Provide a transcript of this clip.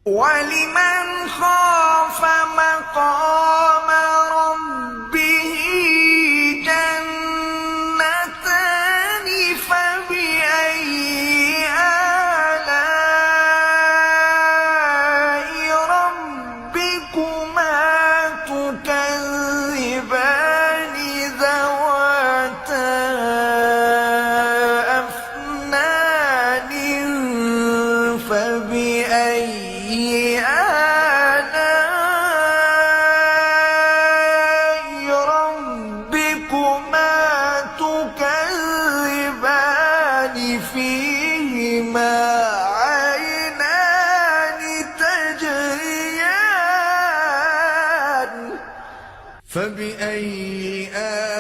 ولمن خاف مقام ربه جنتان فبأي آلاء ربكما تكذبان ذواتا أفنان فبأي آلاء ربكما تكذبان فيهما عينان تجريان فبأي آلاء